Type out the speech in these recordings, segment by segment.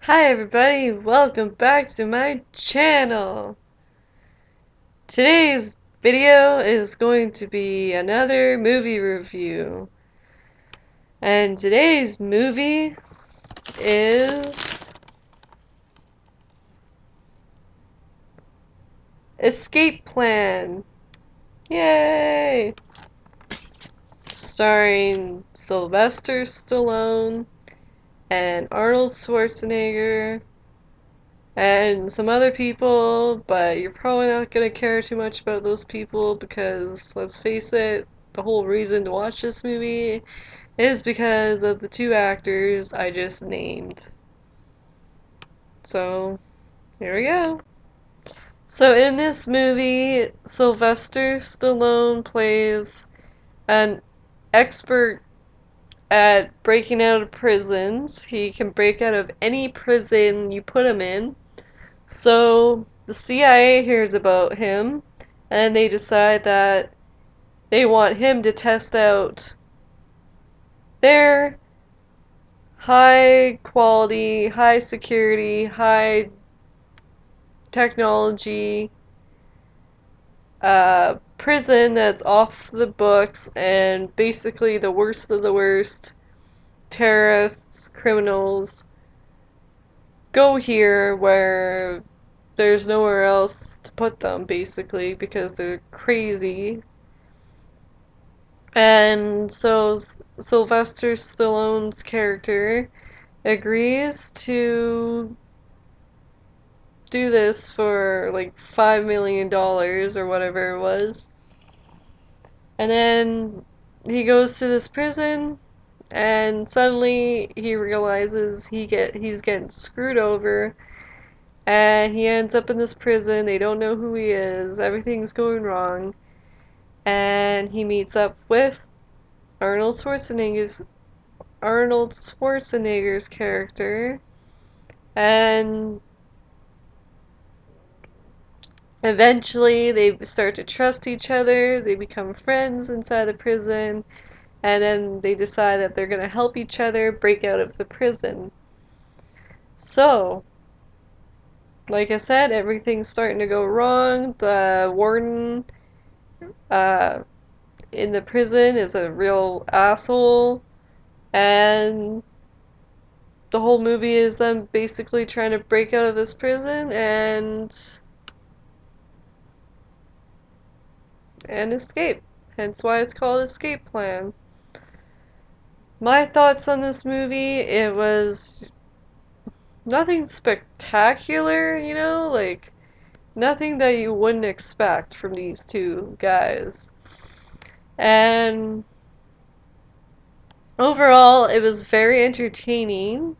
Hi everybody, welcome back to my channel. Today's video is going to be another movie review. And today's movie is Escape Plan. Yay! Starring Sylvester Stallone and Arnold Schwarzenegger and some other people, but you're probably not going to care too much about those people because, let's face it, the whole reason to watch this movie is because of the two actors I just named. So, here we go. So in this movie, Sylvester Stallone plays an expert at breaking out of prisons. He can break out of any prison you put him in. So the CIA hears about him and they decide that they want him to test out their high quality, high security, high technology prison that's off the books and basically the worst of the worst terrorists, criminals go here where there's nowhere else to put them basically because they're crazy. And so Sylvester Stallone's character agrees to do this for like $5 million or whatever it was. And then he goes to this prison and suddenly he realizes he's getting screwed over and he ends up in this prison. They don't know who he is. Everything's going wrong. And he meets up with Arnold Schwarzenegger's character, and eventually they start to trust each other, they become friends inside the prison, and then they decide that they're going to help each other break out of the prison. So, like I said, everything's starting to go wrong. The warden uh, in the prison is a real asshole, and the whole movie is them basically trying to break out of this prison and escape. Hence why it's called Escape Plan. My thoughts on this movie, it was nothing spectacular, like nothing that you wouldn't expect from these two guys. And overall, it was very entertaining.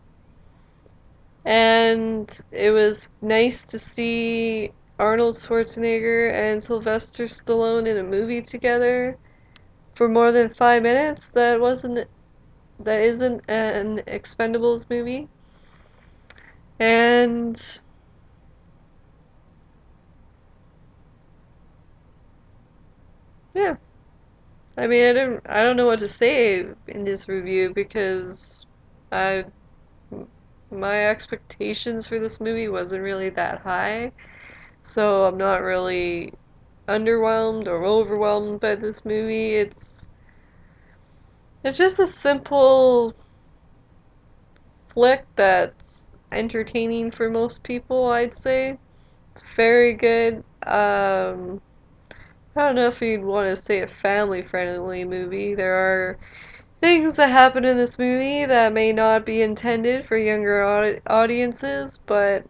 And it was nice to see Arnold Schwarzenegger and Sylvester Stallone in a movie together for more than 5 minutes. That isn't an Expendables movie. And yeah, I mean, I don't know what to say in this review because I my expectations for this movie wasn't really that high. So I'm not really underwhelmed or overwhelmed by this movie. It's just a simple flick that's entertaining for most people, I'd say. It's very good. I don't know if you'd want to say a family-friendly movie. There are things that happen in this movie that may not be intended for younger audiences, but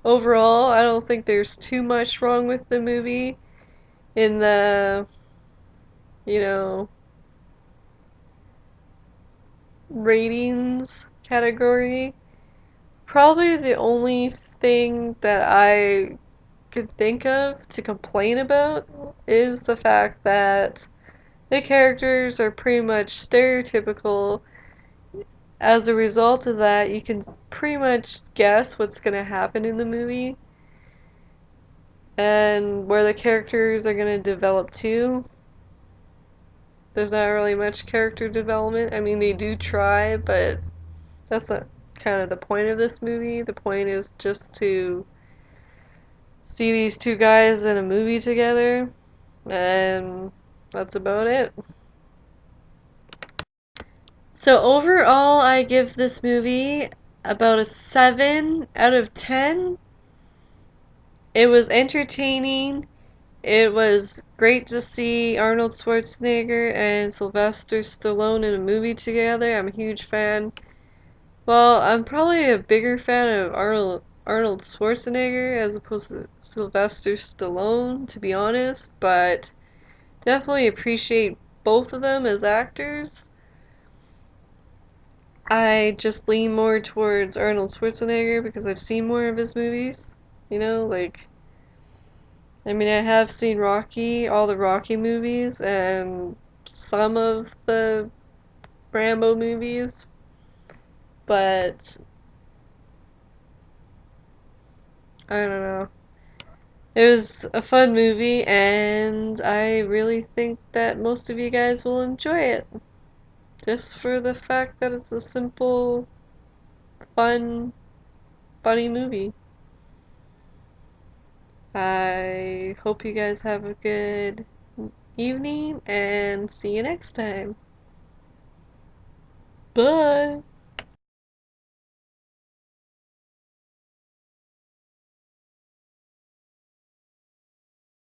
overall, I don't think there's too much wrong with the movie in the, you know, ratings category. Probably the only thing that I could think of to complain about is the fact that the characters are pretty much stereotypical. As a result of that, you can pretty much guess what's going to happen in the movie and where the characters are going to develop to. There's not really much character development. I mean, they do try, but that's not kind of the point of this movie. The point is just to see these two guys in a movie together, and that's about it. So overall, I give this movie about a 7 out of 10. It was entertaining. It was great to see Arnold Schwarzenegger and Sylvester Stallone in a movie together. I'm a huge fan. Well, I'm probably a bigger fan of Arnold Schwarzenegger as opposed to Sylvester Stallone, to be honest, but definitely appreciate both of them as actors. I just lean more towards Arnold Schwarzenegger because I've seen more of his movies. You know, like, I mean, I have seen Rocky, all the Rocky movies, and some of the Rambo movies, but I don't know. It was a fun movie, and I really think that most of you guys will enjoy it. Just for the fact that it's a simple, fun, funny movie. I hope you guys have a good evening, and see you next time. Bye!